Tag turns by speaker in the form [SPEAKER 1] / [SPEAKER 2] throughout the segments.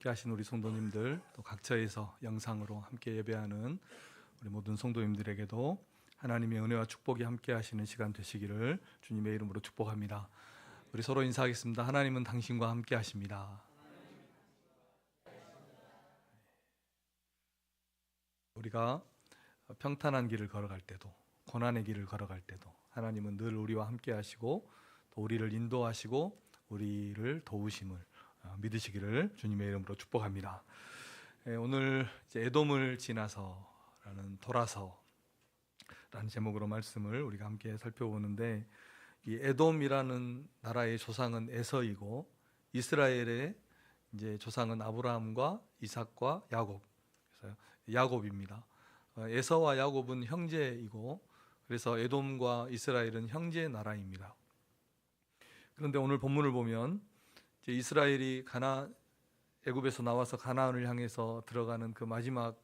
[SPEAKER 1] 함께 하신 우리 성도님들, 또 각처에서 영상으로 함께 예배하는 우리 모든 성도님들에게도 하나님의 은혜와 축복이 함께 하시는 시간 되시기를 주님의 이름으로 축복합니다. 우리 서로 인사하겠습니다. 하나님은 당신과 함께 하십니다. 우리가 평탄한 길을 걸어갈 때도, 고난의 길을 걸어갈 때도 하나님은 늘 우리와 함께 하시고 또 우리를 인도하시고 우리를 도우심을 믿으시기를 주님의 이름으로 축복합니다. 오늘 이제 에돔을 지나서라는 돌아서라는 제목으로 말씀을 우리가 함께 살펴보는데, 이 에돔이라는 나라의 조상은 에서이고 이스라엘의 이제 조상은 아브라함과 이삭과 야곱, 그래서 야곱입니다. 에서와 야곱은 형제이고 그래서 에돔과 이스라엘은 형제 나라입니다. 그런데 오늘 본문을 보면 이제 이스라엘이 애굽에서 나와서 가나안을 향해서 들어가는 그 마지막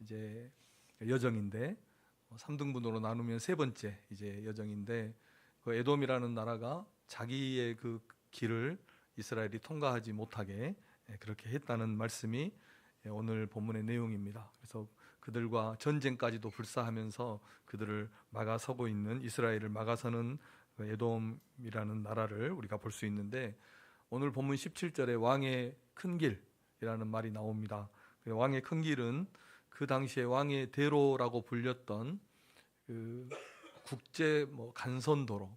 [SPEAKER 1] 이제 여정인데, 3등분으로 나누면 세 번째 이제 여정인데, 그 에돔이라는 나라가 자기의 그 길을 이스라엘이 통과하지 못하게 그렇게 했다는 말씀이 오늘 본문의 내용입니다. 그래서 그들과 전쟁까지도 불사하면서 그들을 막아서고 있는, 이스라엘을 막아서는 에돔이라는 나라를 우리가 볼 수 있는데, 오늘 본문 17절에 왕의 큰 길이라는 말이 나옵니다. 왕의 큰 길은 그 당시에 왕의 대로라고 불렸던 그 국제 간선도로,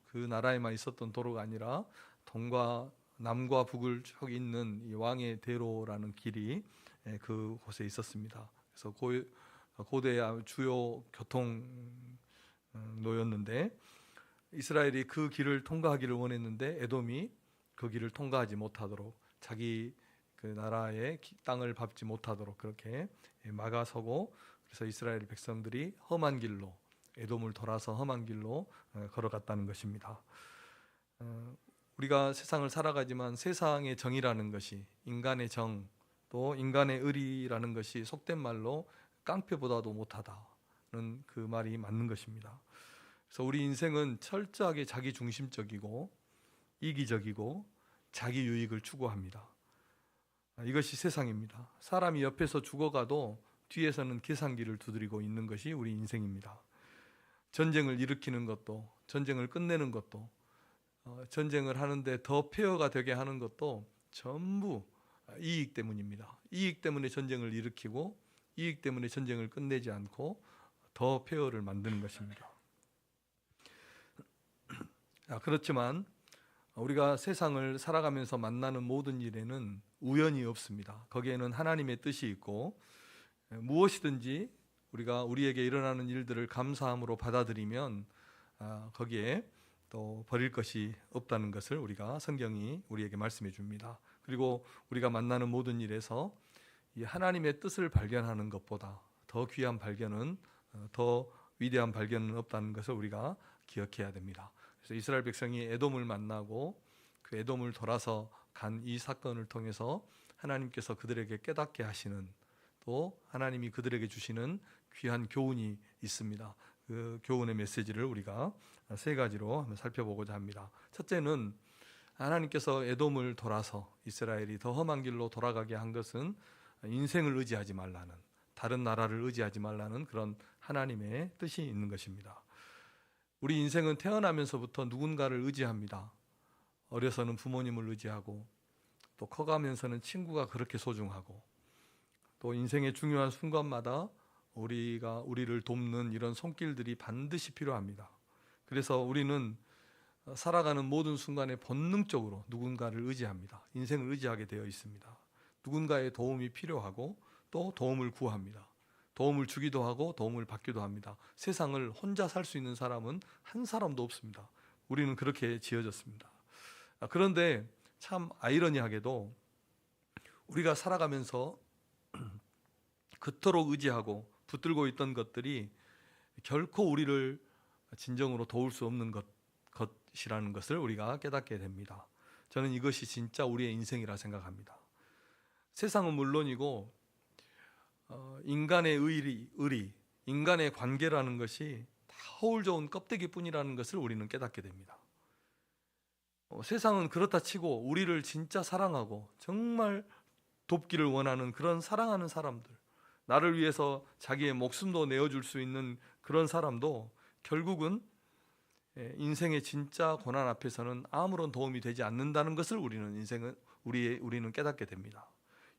[SPEAKER 1] 그 나라에만 있었던 도로가 아니라 동과 남과 북을 쭉 있는 이 왕의 대로라는 길이 그곳에 있었습니다. 그래서 고대의 주요 교통로였는데, 이스라엘이 그 길을 통과하기를 원했는데 에돔이 그 길을 통과하지 못하도록, 자기 그 나라의 땅을 밟지 못하도록 그렇게 막아서고, 그래서 이스라엘 백성들이 험한 길로, 에돔을 돌아서 험한 길로 걸어갔다는 것입니다. 우리가 세상을 살아가지만 세상의 정의라는 것이, 인간의 정, 또 인간의 의리라는 것이 속된 말로 깡패보다도 못하다는 그 말이 맞는 것입니다. 그래서 우리 인생은 철저하게 자기 중심적이고 이기적이고 자기 유익을 추구합니다. 이것이 세상입니다. 사람이 옆에서 죽어가도 뒤에서는 계산기를 두드리고 있는 것이 우리 인생입니다. 전쟁을 일으키는 것도, 전쟁을 끝내는 것도, 전쟁을 하는데 더 폐허가 되게 하는 것도 전부 이익 때문입니다. 이익 때문에 전쟁을 일으키고 이익 때문에 전쟁을 끝내지 않고 더 폐허를 만드는 것입니다. 그렇지만 우리가 세상을 살아가면서 만나는 모든 일에는 우연이 없습니다. 거기에는 하나님의 뜻이 있고, 무엇이든지 우리가 우리에게 일어나는 일들을 감사함으로 받아들이면 거기에 또 버릴 것이 없다는 것을 우리가, 성경이 우리에게 말씀해 줍니다. 그리고 우리가 만나는 모든 일에서 이 하나님의 뜻을 발견하는 것보다 더 귀한 발견은, 더 위대한 발견은 없다는 것을 우리가 기억해야 됩니다. 그래서 이스라엘 백성이 에돔을 만나고 그 에돔을 돌아서 간 이 사건을 통해서 하나님께서 그들에게 깨닫게 하시는, 또 하나님이 그들에게 주시는 귀한 교훈이 있습니다. 그 교훈의 메시지를 우리가 세 가지로 한번 살펴보고자 합니다. 첫째는, 하나님께서 에돔을 돌아서 이스라엘이 더 험한 길로 돌아가게 한 것은 인생을 의지하지 말라는, 다른 나라를 의지하지 말라는 그런 하나님의 뜻이 있는 것입니다. 우리 인생은 태어나면서부터 누군가를 의지합니다. 어려서는 부모님을 의지하고, 또 커가면서는 친구가 그렇게 소중하고, 또 인생의 중요한 순간마다 우리를 돕는 이런 손길들이 반드시 필요합니다. 그래서 우리는 살아가는 모든 순간에 본능적으로 누군가를 의지합니다. 인생을 의지하게 되어 있습니다. 누군가의 도움이 필요하고 또 도움을 구합니다. 도움을 주기도 하고 도움을 받기도 합니다. 세상을 혼자 살 수 있는 사람은 한 사람도 없습니다. 우리는 그렇게 지어졌습니다. 그런데 참 아이러니하게도 우리가 살아가면서 그토록 의지하고 붙들고 있던 것들이 결코 우리를 진정으로 도울 수 없는 것이라는 것을 우리가 깨닫게 됩니다. 저는 이것이 진짜 우리의 인생이라 생각합니다. 세상은 물론이고 인간의 의리, 인간의 관계라는 것이 다 허울 좋은 껍데기뿐이라는 것을 우리는 깨닫게 됩니다. 세상은 그렇다 치고 우리를 진짜 사랑하고 정말 돕기를 원하는 그런 사랑하는 사람들, 나를 위해서 자기의 목숨도 내어줄 수 있는 그런 사람도 결국은 인생의 진짜 고난 앞에서는 아무런 도움이 되지 않는다는 것을 우리는 깨닫게 됩니다.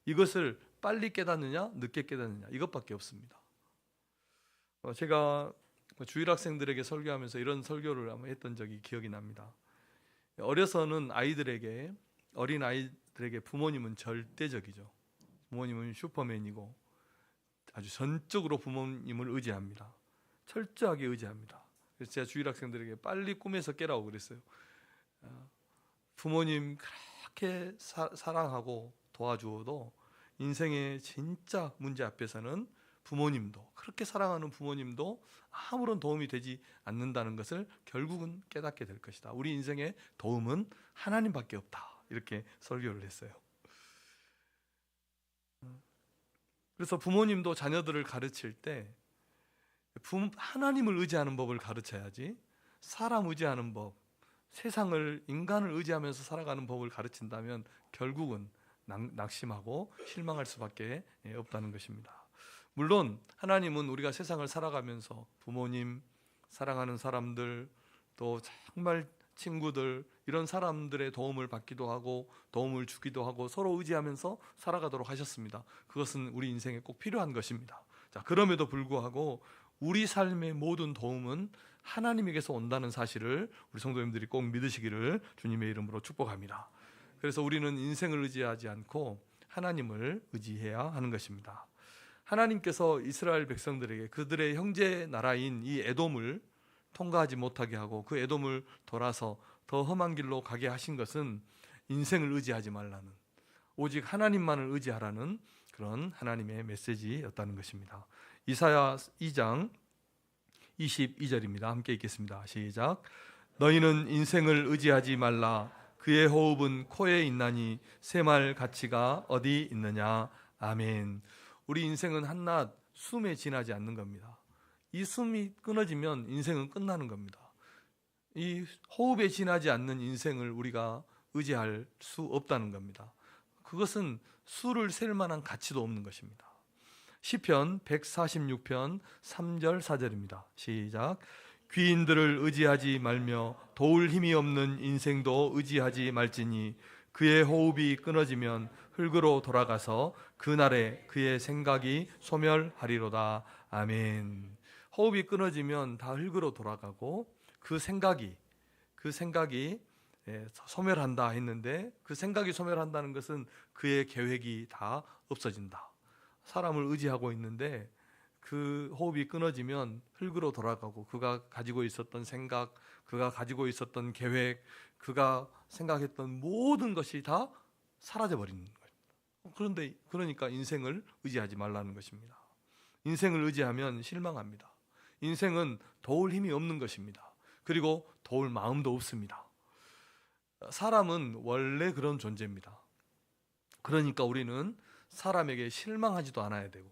[SPEAKER 1] 이것을 빨리 깨닫느냐 늦게 깨닫느냐 이것밖에 없습니다. 제가 주일 학생들에게 설교하면서 이런 설교를 한번 했던 적이 기억이 납니다. 어려서는 어린 아이들에게 부모님은 절대적이죠. 부모님은 슈퍼맨이고 아주 전적으로 부모님을 의지합니다. 철저하게 의지합니다. 그래서 제가 주일 학생들에게 빨리 꿈에서 깨라고 그랬어요. 부모님 그렇게 사랑하고 도와주어도 인생의 진짜 문제 앞에서는 부모님도, 그렇게 사랑하는 부모님도 아무런 도움이 되지 않는다는 것을 결국은 깨닫게 될 것이다. 우리 인생의 도움은 하나님밖에 없다. 이렇게 설교를 했어요. 그래서 부모님도 자녀들을 가르칠 때 하나님을 의지하는 법을 가르쳐야지, 사람 의지하는 법, 세상을, 인간을 의지하면서 살아가는 법을 가르친다면 결국은 낙심하고 실망할 수밖에 없다는 것입니다. 물론 하나님은 우리가 세상을 살아가면서 부모님, 사랑하는 사람들, 또 정말 친구들, 이런 사람들의 도움을 받기도 하고 도움을 주기도 하고 서로 의지하면서 살아가도록 하셨습니다. 그것은 우리 인생에 꼭 필요한 것입니다. 자, 그럼에도 불구하고 우리 삶의 모든 도움은 하나님에게서 온다는 사실을 우리 성도님들이 꼭 믿으시기를 주님의 이름으로 축복합니다. 그래서 우리는 인생을 의지하지 않고 하나님을 의지해야 하는 것입니다. 하나님께서 이스라엘 백성들에게 그들의 형제 나라인 이 에돔을 통과하지 못하게 하고 그 에돔을 돌아서 더 험한 길로 가게 하신 것은 인생을 의지하지 말라는, 오직 하나님만을 의지하라는 그런 하나님의 메시지였다는 것입니다. 이사야 2장 22절입니다. 함께 읽겠습니다. 시작. 너희는 인생을 의지하지 말라. 그의 호흡은 코에 있나니 새말 가치가 어디 있느냐. 아멘. 우리 인생은 한낱 숨에 지나지 않는 겁니다. 이 숨이 끊어지면 인생은 끝나는 겁니다. 이 호흡에 지나지 않는 인생을 우리가 의지할 수 없다는 겁니다. 그것은 수를 셀 만한 가치도 없는 것입니다. 시편 146편 3절 4절입니다. 시작. 귀인들을 의지하지 말며 도울 힘이 없는 인생도 의지하지 말지니 그의 호흡이 끊어지면 흙으로 돌아가서 그날에 그의 생각이 소멸하리로다. 아멘. 호흡이 끊어지면 다 흙으로 돌아가고 그 생각이 소멸한다 했는데, 그 생각이 소멸한다는 것은 그의 계획이 다 없어진다. 사람을 의지하고 있는데 그 호흡이 끊어지면 흙으로 돌아가고 그가 가지고 있었던 생각, 그가 가지고 있었던 계획, 그가 생각했던 모든 것이 다 사라져버리는 거예요. 그러니까 인생을 의지하지 말라는 것입니다. 인생을 의지하면 실망합니다. 인생은 도울 힘이 없는 것입니다. 그리고 도울 마음도 없습니다. 사람은 원래 그런 존재입니다. 그러니까 우리는 사람에게 실망하지도 않아야 되고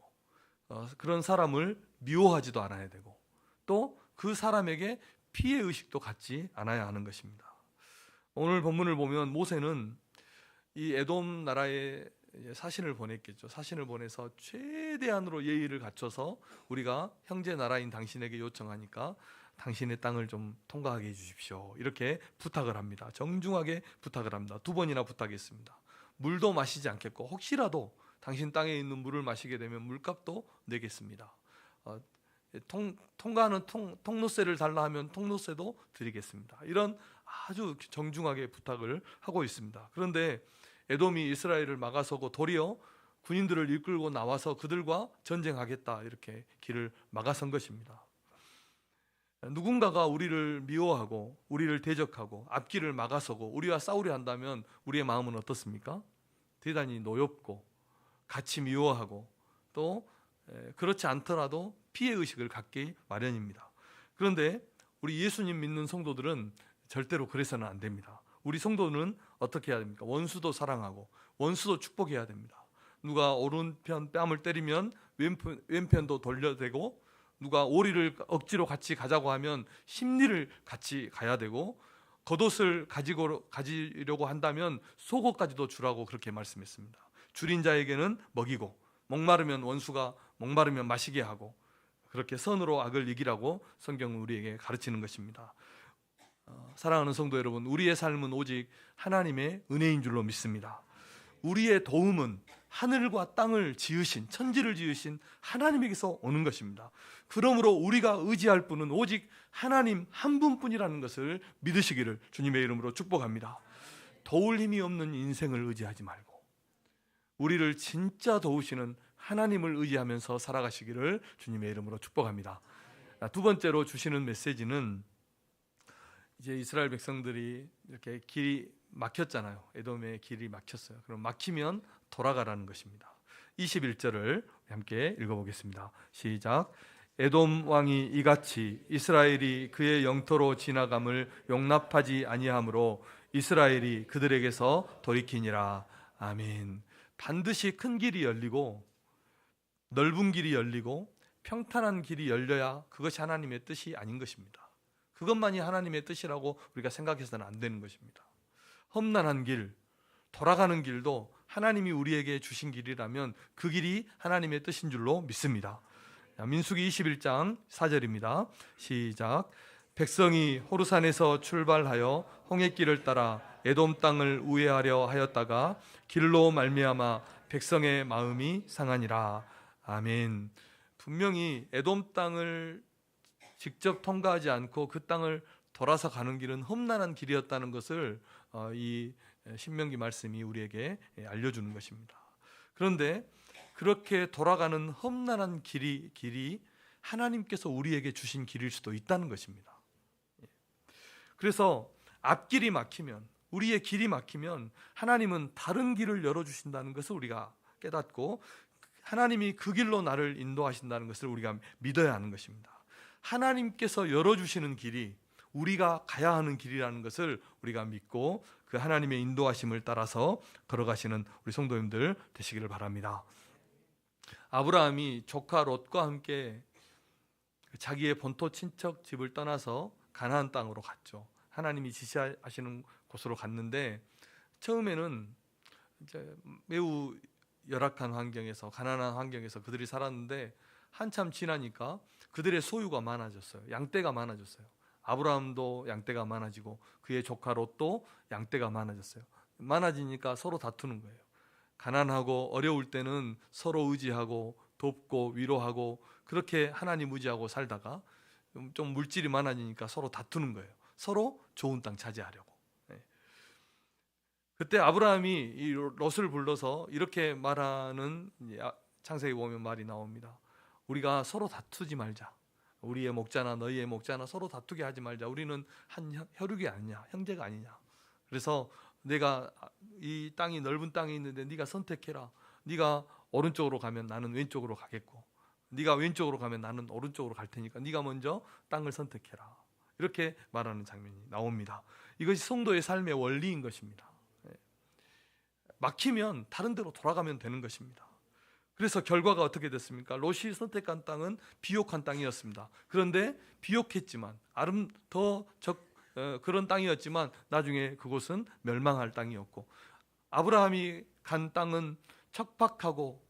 [SPEAKER 1] 그런 사람을 미워하지도 않아야 되고 또 그 사람에게 피해의식도 갖지 않아야 하는 것입니다. 오늘 본문을 보면 모세는 이 에돔 나라에 사신을 보냈겠죠. 사신을 보내서 최대한으로 예의를 갖춰서 우리가 형제 나라인 당신에게 요청하니까 당신의 땅을 좀 통과하게 해주십시오. 이렇게 부탁을 합니다. 정중하게 부탁을 합니다. 2번이나 부탁했습니다. 물도 마시지 않겠고 혹시라도 당신 땅에 있는 물을 마시게 되면 물값도 내겠습니다. 통과하는 통로세를 달라 하면 통로세도 드리겠습니다. 이런 아주 정중하게 부탁을 하고 있습니다. 그런데 에돔이 이스라엘을 막아서고 도리어 군인들을 이끌고 나와서 그들과 전쟁하겠다 이렇게 길을 막아선 것입니다. 누군가가 우리를 미워하고 우리를 대적하고 앞길을 막아서고 우리와 싸우려 한다면 우리의 마음은 어떻습니까? 대단히 노엽고 같이 미워하고 또 그렇지 않더라도 피해의식을 갖기 마련입니다. 그런데 우리 예수님 믿는 성도들은 절대로 그래서는 안 됩니다. 우리 성도는 어떻게 해야 됩니까? 원수도 사랑하고 원수도 축복해야 됩니다. 누가 오른편 뺨을 때리면 왼편도 돌려대고, 누가 오리를 억지로 같이 가자고 하면 심리를 같이 가야 되고, 겉옷을 가지려고 한다면 속옷까지도 주라고 그렇게 말씀했습니다. 줄인 자에게는 먹이고 목마르면 원수가 목마르면 마시게 하고 그렇게 선으로 악을 이기라고 성경은 우리에게 가르치는 것입니다. 사랑하는 성도 여러분, 우리의 삶은 오직 하나님의 은혜인 줄로 믿습니다. 우리의 도움은 하늘과 땅을 지으신, 천지를 지으신 하나님에게서 오는 것입니다. 그러므로 우리가 의지할 분은 오직 하나님 한 분뿐이라는 것을 믿으시기를 주님의 이름으로 축복합니다. 도울 힘이 없는 인생을 의지하지 말고 우리를 진짜 도우시는 하나님을 의지하면서 살아가시기를 주님의 이름으로 축복합니다. 두 번째로 주시는 메시지는 이제 이스라엘 백성들이 이렇게 길이 막혔잖아요. 에돔의 길이 막혔어요. 그럼 막히면 돌아가라는 것입니다. 21절을 함께 읽어보겠습니다. 시작. 에돔 왕이 이같이 이스라엘이 그의 영토로 지나감을 용납하지 아니하므로 이스라엘이 그들에게서 돌이키니라. 아멘. 반드시 큰 길이 열리고 넓은 길이 열리고 평탄한 길이 열려야 그것이 하나님의 뜻이 아닌 것입니다. 그것만이 하나님의 뜻이라고 우리가 생각해서는 안 되는 것입니다. 험난한 길, 돌아가는 길도 하나님이 우리에게 주신 길이라면 그 길이 하나님의 뜻인 줄로 믿습니다. 민수기 21장 4절입니다. 시작. 백성이 호르산에서 출발하여 홍해길을 따라 에돔 땅을 우회하려 하였다가 길로 말미암아 백성의 마음이 상하니라. 아멘. 분명히 에돔 땅을 직접 통과하지 않고 그 땅을 돌아서 가는 길은 험난한 길이었다는 것을 이 신명기 말씀이 우리에게 알려주는 것입니다. 그런데 그렇게 돌아가는 험난한 길이 하나님께서 우리에게 주신 길일 수도 있다는 것입니다. 그래서 앞길이 막히면, 우리의 길이 막히면 하나님은 다른 길을 열어주신다는 것을 우리가 깨닫고 하나님이 그 길로 나를 인도하신다는 것을 우리가 믿어야 하는 것입니다. 하나님께서 열어주시는 길이 우리가 가야 하는 길이라는 것을 우리가 믿고 그 하나님의 인도하심을 따라서 걸어가시는 우리 성도님들 되시기를 바랍니다. 아브라함이 조카 롯과 함께 자기의 본토 친척 집을 떠나서 가나안 땅으로 갔죠. 하나님이 지시하시는 곳으로 갔는데 처음에는 이제 매우 열악한 환경에서, 가난한 환경에서 그들이 살았는데 한참 지나니까 그들의 소유가 많아졌어요. 양떼가 많아졌어요. 아브라함도 양떼가 많아지고 그의 조카 롯도 양떼가 많아졌어요. 많아지니까 서로 다투는 거예요. 가난하고 어려울 때는 서로 의지하고 돕고 위로하고 그렇게 하나님 의지하고 살다가 좀 물질이 많아지니까 서로 다투는 거예요. 서로 좋은 땅 차지하려고. 그때 아브라함이 이 롯을 불러서 이렇게 말하는, 창세기 보면 말이 나옵니다. 우리가 서로 다투지 말자. 우리의 목자나 너희의 목자나 서로 다투게 하지 말자. 우리는 한 혈육이 아니냐, 형제가 아니냐. 그래서 내가 이 땅이 넓은 땅이 있는데 네가 선택해라. 네가 오른쪽으로 가면 나는 왼쪽으로 가겠고, 네가 왼쪽으로 가면 나는 오른쪽으로 갈 테니까 네가 먼저 땅을 선택해라. 이렇게 말하는 장면이 나옵니다. 이것이 성도의 삶의 원리인 것입니다. 막히면 다른 데로 돌아가면 되는 것입니다. 그래서 결과가 어떻게 됐습니까? 롯이 선택한 땅은 비옥한 땅이었습니다. 그런데 비옥했지만 그런 땅이었지만 나중에 그곳은 멸망할 땅이었고, 아브라함이 간 땅은 척박하고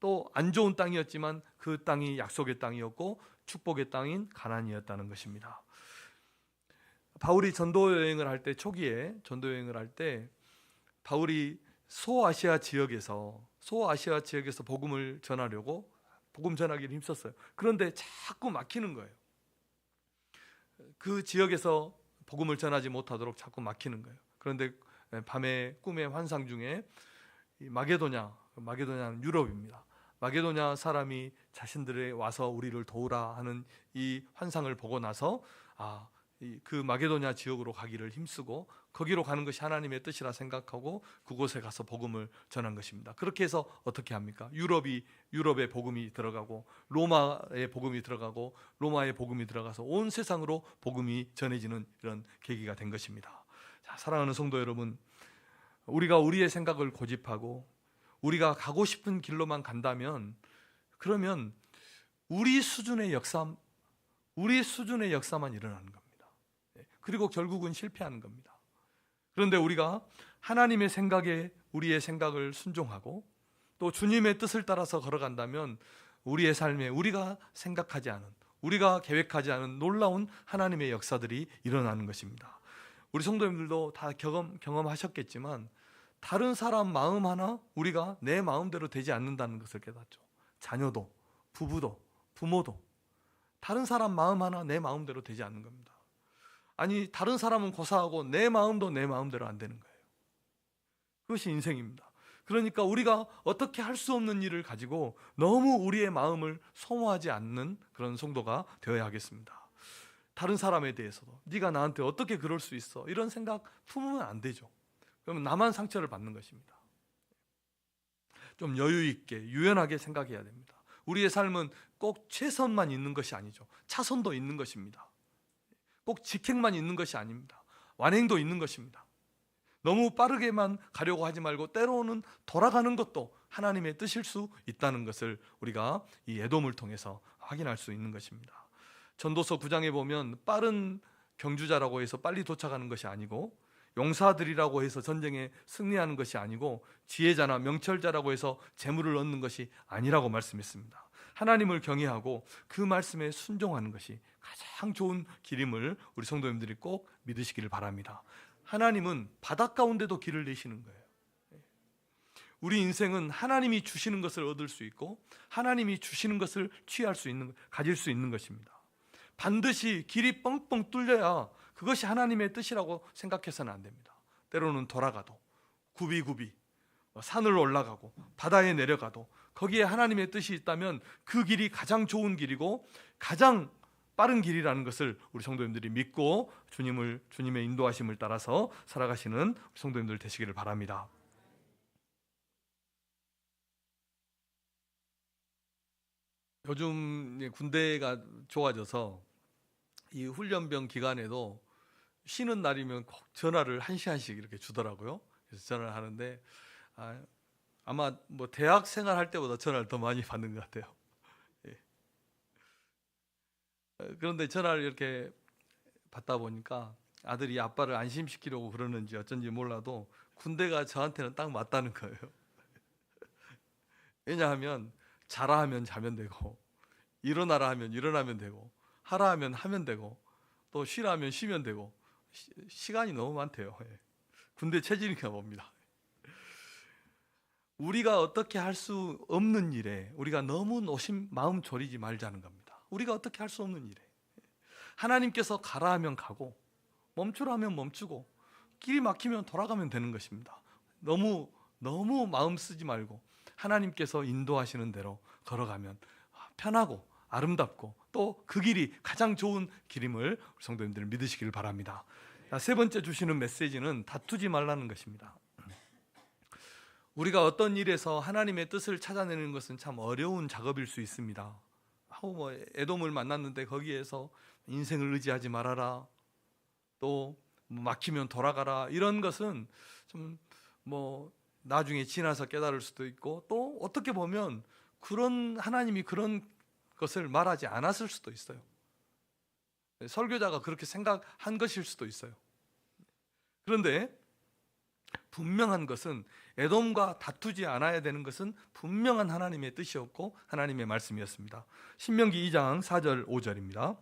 [SPEAKER 1] 또 안 좋은 땅이었지만 그 땅이 약속의 땅이었고 축복의 땅인 가나안이었다는 것입니다. 바울이 초기에 전도 여행을 할 때 바울이 소아시아 지역에서 복음을 전하려고 복음 전하기를 힘썼어요. 그런데 자꾸 막히는 거예요. 그 지역에서 복음을 전하지 못하도록 자꾸 막히는 거예요. 그런데 밤에 꿈의 환상 중에 마게도냐는 유럽입니다. 마게도냐 사람이 자신들에 와서 우리를 도우라 하는 이 환상을 보고 나서 그 마게도냐 지역으로 가기를 힘쓰고 거기로 가는 것이 하나님의 뜻이라 생각하고 그곳에 가서 복음을 전한 것입니다. 그렇게 해서 어떻게 합니까? 유럽의 복음이 들어가고 로마의 복음이 들어가고 로마의 복음이 들어가서 온 세상으로 복음이 전해지는 이런 계기가 된 것입니다. 자, 사랑하는 성도 여러분, 우리가 우리의 생각을 고집하고 우리가 가고 싶은 길로만 간다면 그러면 우리 수준의 역사만 일어나는 겁니다. 그리고 결국은 실패하는 겁니다. 그런데 우리가 하나님의 생각에 우리의 생각을 순종하고 또 주님의 뜻을 따라서 걸어간다면 우리의 삶에 우리가 생각하지 않은, 우리가 계획하지 않은 놀라운 하나님의 역사들이 일어나는 것입니다. 우리 성도님들도 다 경험하셨겠지만 다른 사람 마음 하나 우리가 내 마음대로 되지 않는다는 것을 깨닫죠. 자녀도, 부부도, 부모도 다른 사람 마음 하나 내 마음대로 되지 않는 겁니다. 아니, 다른 사람은 고사하고 내 마음도 내 마음대로 안 되는 거예요. 그것이 인생입니다. 그러니까 우리가 어떻게 할 수 없는 일을 가지고 너무 우리의 마음을 소모하지 않는 그런 성도가 되어야 하겠습니다. 다른 사람에 대해서도 네가 나한테 어떻게 그럴 수 있어, 이런 생각 품으면 안 되죠. 그러면 나만 상처를 받는 것입니다. 좀 여유 있게 유연하게 생각해야 됩니다. 우리의 삶은 꼭 최선만 있는 것이 아니죠. 차선도 있는 것입니다. 꼭 직행만 있는 것이 아닙니다. 완행도 있는 것입니다. 너무 빠르게만 가려고 하지 말고 때로는 돌아가는 것도 하나님의 뜻일 수 있다는 것을 우리가 이 에돔을 통해서 확인할 수 있는 것입니다. 전도서 9장에 보면 빠른 경주자라고 해서 빨리 도착하는 것이 아니고, 용사들이라고 해서 전쟁에 승리하는 것이 아니고, 지혜자나 명철자라고 해서 재물을 얻는 것이 아니라고 말씀했습니다. 하나님을 경외하고 그 말씀에 순종하는 것이 가장 좋은 길임을 우리 성도님들이 꼭 믿으시기를 바랍니다. 하나님은 바닷 가운데도 길을 내시는 거예요. 우리 인생은 하나님이 주시는 것을 얻을 수 있고 하나님이 주시는 것을 취할 수 있는, 가질 수 있는 것입니다. 반드시 길이 뻥뻥 뚫려야 그것이 하나님의 뜻이라고 생각해서는 안 됩니다. 때로는 돌아가도, 굽이굽이 산을 올라가고 바다에 내려가도 거기에 하나님의 뜻이 있다면 그 길이 가장 좋은 길이고 가장 빠른 길이라는 것을 우리 성도님들이 믿고 주님의 인도하심을 따라서 살아가시는 성도님들 되시기를 바랍니다. 요즘 군대가 좋아져서 이 훈련병 기간에도 쉬는 날이면 꼭 전화를 1시간씩 이렇게 주더라고요. 그래서 전화를 하는데 아마 뭐 대학 생활할 때보다 전화를 더 많이 받는 것 같아요. 예. 그런데 전화를 이렇게 받다 보니까 아들이 아빠를 안심시키려고 그러는지 어쩐지 몰라도 군대가 저한테는 딱 맞다는 거예요. 왜냐하면 자라 하면 자면 되고, 일어나라 하면 일어나면 되고, 하라 하면 하면 되고, 또 쉬라 하면 쉬면 되고, 시간이 너무 많대요. 군대 체질인가 봅니다. 우리가 어떻게 할 수 없는 일에 우리가 너무 마음 졸이지 말자는 겁니다. 우리가 어떻게 할 수 없는 일에 하나님께서 가라 하면 가고 멈추라 하면 멈추고 길이 막히면 돌아가면 되는 것입니다. 너무 마음 쓰지 말고 하나님께서 인도하시는 대로 걸어가면 편하고 아름답고 또 그 길이 가장 좋은 길임을 성도님들 믿으시길 바랍니다. 세 번째 주시는 메시지는 다투지 말라는 것입니다. 우리가 어떤 일에서 하나님의 뜻을 찾아내는 것은 참 어려운 작업일 수 있습니다. 에돔을 만났는데 거기에서 인생을 의지하지 말아라, 또 막히면 돌아가라, 이런 것은 좀 나중에 지나서 깨달을 수도 있고, 또 어떻게 보면 하나님이 그런 것을 말하지 않았을 수도 있어요. 설교자가 그렇게 생각한 것일 수도 있어요. 그런데 분명한 것은 에돔과 다투지 않아야 되는 것은 분명한 하나님의 뜻이었고 하나님의 말씀이었습니다. 신명기 2장 4절 5절입니다.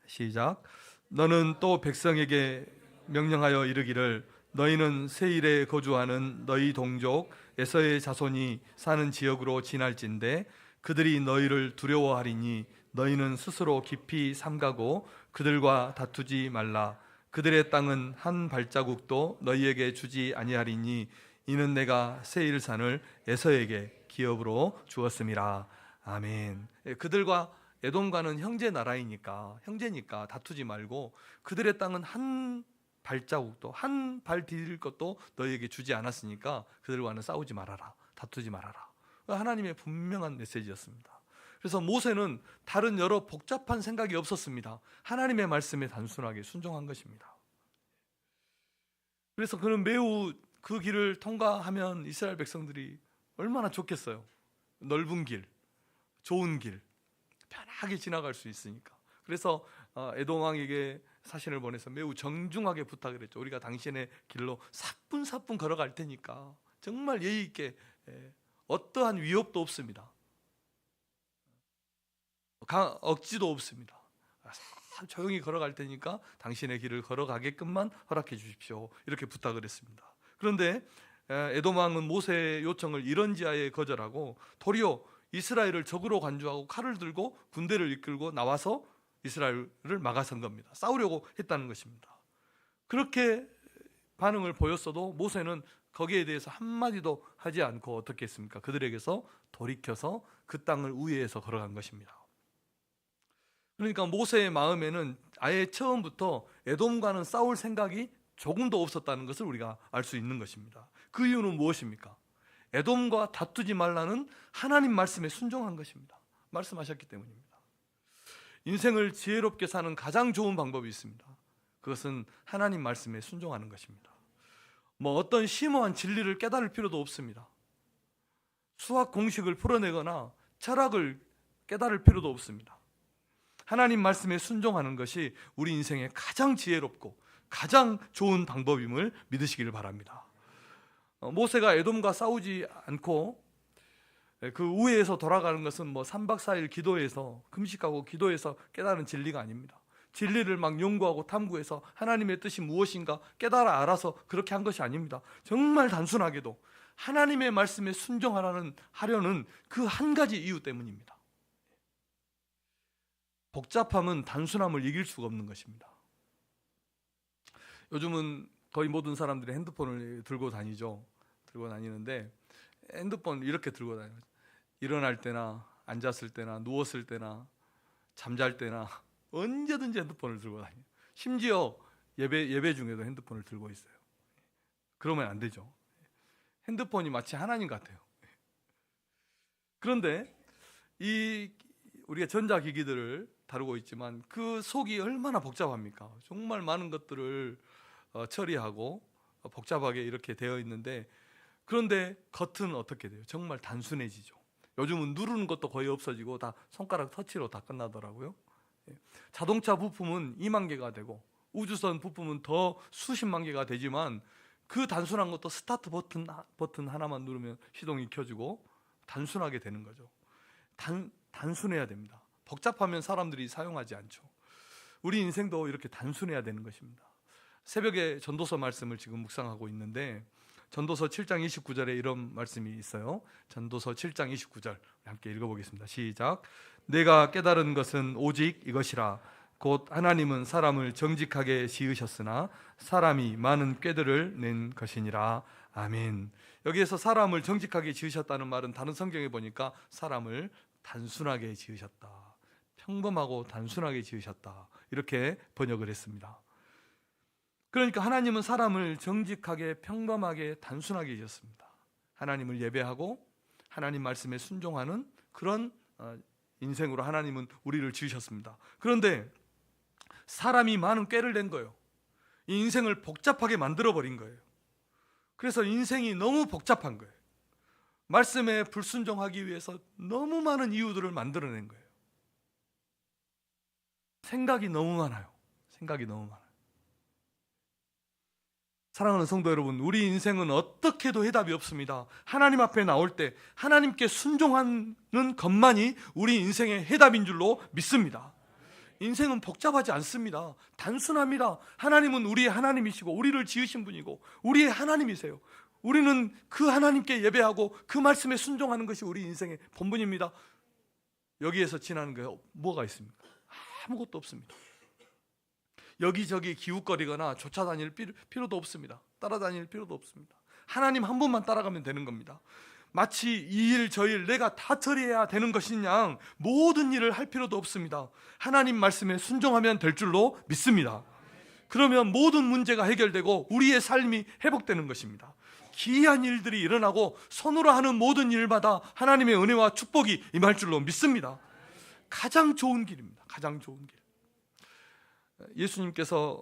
[SPEAKER 1] 시작. 너는 또 백성에게 명령하여 이르기를 너희는 세일에 거주하는 너희 동족 에서의 자손이 사는 지역으로 지날진대 그들이 너희를 두려워하리니 너희는 스스로 깊이 삼가고 그들과 다투지 말라. 그들의 땅은 한 발자국도 너희에게 주지 아니하리니 이는 내가 세일산을 에서에게 기업으로 주었음이라. 아멘. 그들과 에돔과는 형제니까 다투지 말고 그들의 땅은 한 발자국도, 한 발 디딜 것도 너희에게 주지 않았으니까 그들과는 싸우지 말아라, 다투지 말아라. 하나님의 분명한 메시지였습니다. 그래서 모세는 다른 여러 복잡한 생각이 없었습니다. 하나님의 말씀에 단순하게 순종한 것입니다. 그래서 그는 매우 그 길을 통과하면 이스라엘 백성들이 얼마나 좋겠어요. 넓은 길, 좋은 길, 편하게 지나갈 수 있으니까. 그래서 에돔 왕에게 사신을 보내서 매우 정중하게 부탁을 했죠. 우리가 당신의 길로 사뿐사뿐 걸어갈 테니까 정말 예의 있게, 어떠한 위협도 없습니다. 억지도 없습니다. 조용히 걸어갈 테니까 당신의 길을 걸어가게끔만 허락해 주십시오. 이렇게 부탁을 했습니다. 그런데 에돔 왕은 모세의 요청을 이런지하에 거절하고 도리어 이스라엘을 적으로 간주하고 칼을 들고 군대를 이끌고 나와서 이스라엘을 막아선 겁니다. 싸우려고 했다는 것입니다. 그렇게 반응을 보였어도 모세는 거기에 대해서 한마디도 하지 않고 어떻게 했습니까? 그들에게서 돌이켜서 그 땅을 우회해서 걸어간 것입니다. 그러니까 모세의 마음에는 아예 처음부터 에돔과는 싸울 생각이 조금도 없었다는 것을 우리가 알 수 있는 것입니다. 그 이유는 무엇입니까? 에돔과 다투지 말라는 하나님 말씀에 순종한 것입니다. 말씀하셨기 때문입니다. 인생을 지혜롭게 사는 가장 좋은 방법이 있습니다. 그것은 하나님 말씀에 순종하는 것입니다. 어떤 심오한 진리를 깨달을 필요도 없습니다. 수학 공식을 풀어내거나 철학을 깨달을 필요도 없습니다. 하나님 말씀에 순종하는 것이 우리 인생의 가장 지혜롭고 가장 좋은 방법임을 믿으시기를 바랍니다. 모세가 에돔과 싸우지 않고 그 우회에서 돌아가는 것은 3박 4일 기도해서 금식하고 기도해서 깨달은 진리가 아닙니다. 진리를 막 연구하고 탐구해서 하나님의 뜻이 무엇인가 깨달아 알아서 그렇게 한 것이 아닙니다. 정말 단순하게도 하나님의 말씀에 순종하려는 그 한 가지 이유 때문입니다. 복잡함은 단순함을 이길 수가 없는 것입니다. 요즘은 거의 모든 사람들이 핸드폰을 들고 다니는데 핸드폰 이렇게 들고 다녀요. 일어날 때나 앉았을 때나 누웠을 때나 잠잘 때나 언제든지 핸드폰을 들고 다녀요. 심지어 예배 중에도 핸드폰을 들고 있어요. 그러면 안 되죠. 핸드폰이 마치 하나님 같아요. 그런데 우리가 전자기기들을 다루고 있지만 그 속이 얼마나 복잡합니까? 정말 많은 것들을 처리하고 복잡하게 이렇게 되어 있는데, 그런데 겉은 어떻게 돼요? 정말 단순해지죠. 요즘은 누르는 것도 거의 없어지고 다 손가락 터치로 다 끝나더라고요. 자동차 부품은 2만 개가 되고 우주선 부품은 더 수십만 개가 되지만 그 단순한 것도 스타트 버튼 하나만 누르면 시동이 켜지고 단순하게 되는 거죠. 단순해야 됩니다. 복잡하면 사람들이 사용하지 않죠. 우리 인생도 이렇게 단순해야 되는 것입니다. 새벽에 전도서 말씀을 지금 묵상하고 있는데 전도서 7장 29절에 이런 말씀이 있어요. 전도서 7장 29절 함께 읽어보겠습니다. 시작. 내가 깨달은 것은 오직 이것이라. 곧 하나님은 사람을 정직하게 지으셨으나 사람이 많은 꾀들을 낸 것이니라. 아멘. 여기에서 사람을 정직하게 지으셨다는 말은 다른 성경에 보니까 사람을 단순하게 지으셨다, 평범하고 단순하게 지으셨다, 이렇게 번역을 했습니다. 그러니까 하나님은 사람을 정직하게 평범하게 단순하게 지었습니다. 하나님을 예배하고 하나님 말씀에 순종하는 그런 인생으로 하나님은 우리를 지으셨습니다. 그런데 사람이 많은 꾀를 낸 거예요. 이 인생을 복잡하게 만들어버린 거예요. 그래서 인생이 너무 복잡한 거예요. 말씀에 불순종하기 위해서 너무 많은 이유들을 만들어낸 거예요. 생각이 너무 많아요. 사랑하는 성도 여러분, 우리 인생은 어떻게도 해답이 없습니다. 하나님 앞에 나올 때 하나님께 순종하는 것만이 우리 인생의 해답인 줄로 믿습니다. 인생은 복잡하지 않습니다. 단순합니다. 하나님은 우리의 하나님이시고 우리를 지으신 분이고 우리의 하나님이세요. 우리는 그 하나님께 예배하고 그 말씀에 순종하는 것이 우리 인생의 본분입니다. 여기에서 지나는 게 뭐가 있습니까? 아무것도 없습니다. 여기저기 기웃거리거나 쫓아다닐 필요도 없습니다. 따라다닐 필요도 없습니다. 하나님 한 분만 따라가면 되는 겁니다. 마치 이 일 저 일 내가 다 처리해야 되는 것이냐, 모든 일을 할 필요도 없습니다. 하나님 말씀에 순종하면 될 줄로 믿습니다. 그러면 모든 문제가 해결되고 우리의 삶이 회복되는 것입니다. 기이한 일들이 일어나고 손으로 하는 모든 일마다 하나님의 은혜와 축복이 임할 줄로 믿습니다. 가장 좋은 길입니다. 가장 좋은 길. 예수님께서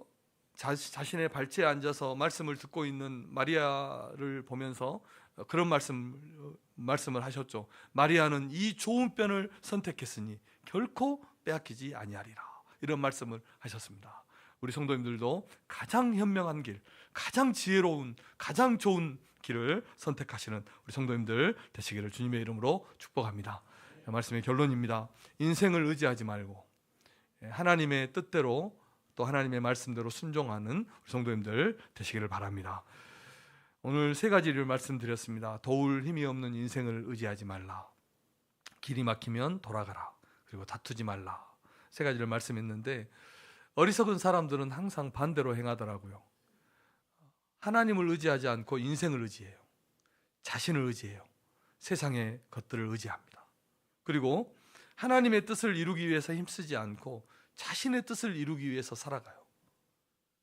[SPEAKER 1] 자신의 발치에 앉아서 말씀을 듣고 있는 마리아를 보면서 그런 말씀을 하셨죠. 마리아는 이 좋은 편을 선택했으니 결코 빼앗기지 아니하리라. 이런 말씀을 하셨습니다. 우리 성도님들도 가장 현명한 길, 가장 지혜로운, 가장 좋은 길을 선택하시는 우리 성도님들 되시기를 주님의 이름으로 축복합니다. 말씀의 결론입니다. 인생을 의지하지 말고 하나님의 뜻대로 또 하나님의 말씀대로 순종하는 우리 성도님들 되시기를 바랍니다. 오늘 세 가지를 말씀드렸습니다. 도울 힘이 없는 인생을 의지하지 말라, 길이 막히면 돌아가라, 그리고 다투지 말라. 세 가지를 말씀했는데 어리석은 사람들은 항상 반대로 행하더라고요. 하나님을 의지하지 않고 인생을 의지해요. 자신을 의지해요. 세상의 것들을 의지합니다. 그리고 하나님의 뜻을 이루기 위해서 힘쓰지 않고 자신의 뜻을 이루기 위해서 살아가요.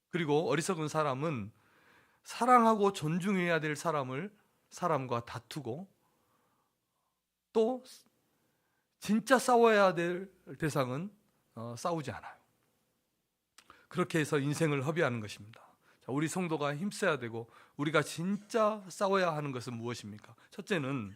[SPEAKER 1] 그리고 어리석은 사람은 사랑하고 존중해야 될 사람과 다투고, 또 진짜 싸워야 될 대상은 싸우지 않아요. 그렇게 해서 인생을 허비하는 것입니다. 우리 성도가 힘써야 되고 우리가 진짜 싸워야 하는 것은 무엇입니까? 첫째는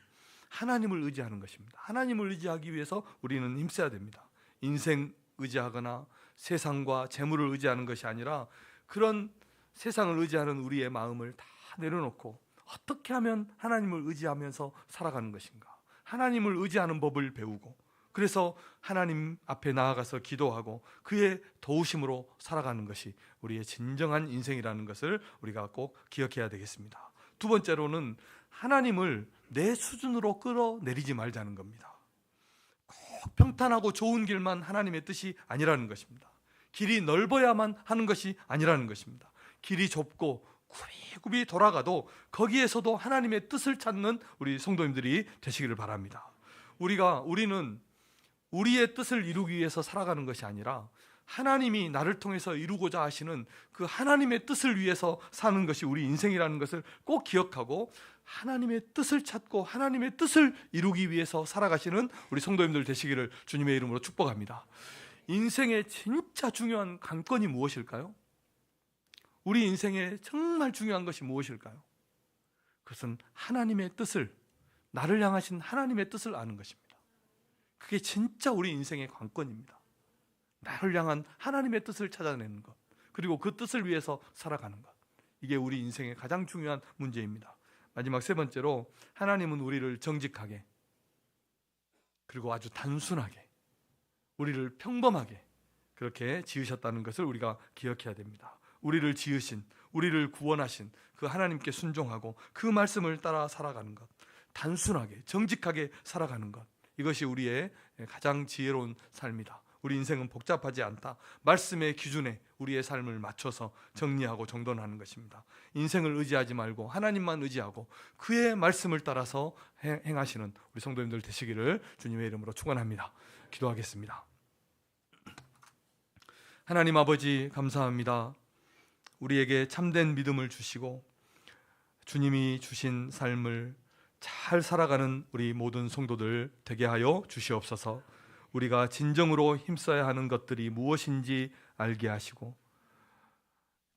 [SPEAKER 1] 하나님을 의지하는 것입니다. 하나님을 의지하기 위해서 우리는 힘써야 됩니다. 인생 의지하거나 세상과 재물을 의지하는 것이 아니라 그런 세상을 의지하는 우리의 마음을 다 내려놓고 어떻게 하면 하나님을 의지하면서 살아가는 것인가, 하나님을 의지하는 법을 배우고, 그래서 하나님 앞에 나아가서 기도하고 그의 도우심으로 살아가는 것이 우리의 진정한 인생이라는 것을 우리가 꼭 기억해야 되겠습니다. 두 번째로는 하나님을 내 수준으로 끌어내리지 말자는 겁니다. 꼭 평탄하고 좋은 길만 하나님의 뜻이 아니라는 것입니다. 길이 넓어야만 하는 것이 아니라는 것입니다. 길이 좁고 굽이굽이 돌아가도 거기에서도 하나님의 뜻을 찾는 우리 성도님들이 되시기를 바랍니다. 우리는 우리의 뜻을 이루기 위해서 살아가는 것이 아니라 하나님이 나를 통해서 이루고자 하시는 그 하나님의 뜻을 위해서 사는 것이 우리 인생이라는 것을 꼭 기억하고 하나님의 뜻을 찾고 하나님의 뜻을 이루기 위해서 살아가시는 우리 성도님들 되시기를 주님의 이름으로 축복합니다. 인생의 진짜 중요한 관건이 무엇일까요? 우리 인생에 정말 중요한 것이 무엇일까요? 그것은 하나님의 뜻을, 나를 향하신 하나님의 뜻을 아는 것입니다. 그게 진짜 우리 인생의 관건입니다. 나를 향한 하나님의 뜻을 찾아내는 것, 그리고 그 뜻을 위해서 살아가는 것, 이게 우리 인생의 가장 중요한 문제입니다. 마지막 세 번째로, 하나님은 우리를 정직하게, 그리고 아주 단순하게, 우리를 평범하게 그렇게 지으셨다는 것을 우리가 기억해야 됩니다. 우리를 지으신, 우리를 구원하신 그 하나님께 순종하고 그 말씀을 따라 살아가는 것, 단순하게 정직하게 살아가는 것, 이것이 우리의 가장 지혜로운 삶이다. 우리 인생은 복잡하지 않다. 말씀의 기준에 우리의 삶을 맞춰서 정리하고 정돈하는 것입니다. 인생을 의지하지 말고 하나님만 의지하고 그의 말씀을 따라서 행하시는 우리 성도님들 되시기를 주님의 이름으로 축원합니다. 기도하겠습니다. 하나님 아버지, 감사합니다. 우리에게 참된 믿음을 주시고 주님이 주신 삶을 잘 살아가는 우리 모든 성도들 되게 하여 주시옵소서. 우리가 진정으로 힘써야 하는 것들이 무엇인지 알게 하시고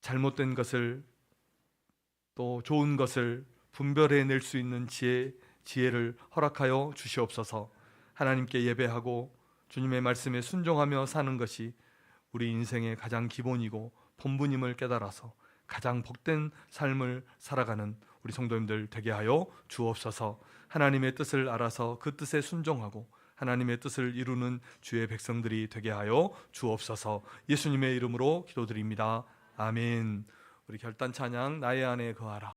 [SPEAKER 1] 잘못된 것을 또 좋은 것을 분별해낼 수 있는 지혜를 허락하여 주시옵소서. 하나님께 예배하고 주님의 말씀에 순종하며 사는 것이 우리 인생의 가장 기본이고 본분임을 깨달아서 가장 복된 삶을 살아가는 우리 성도님들 되게 하여 주옵소서. 하나님의 뜻을 알아서 그 뜻에 순종하고 하나님의 뜻을 이루는 주의 백성들이 되게 하여 주옵소서. 예수님의 이름으로 기도드립니다. 아멘. 우리 결단 찬양 나의 안에 거하라.